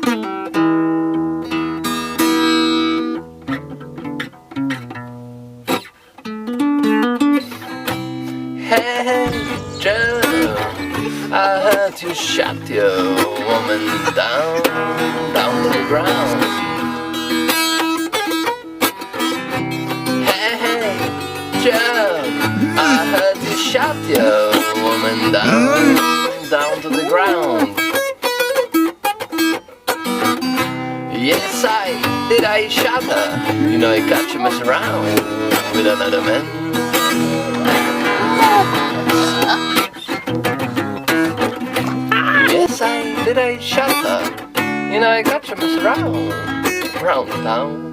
Hey Joe, I heard you shot your woman down to the ground. Hey Joe, I heard you shot your woman down to the ground. Yes, I shot her. You know, I catch you mess around with another man. Yes, I shot her. You know, I got you mess around town.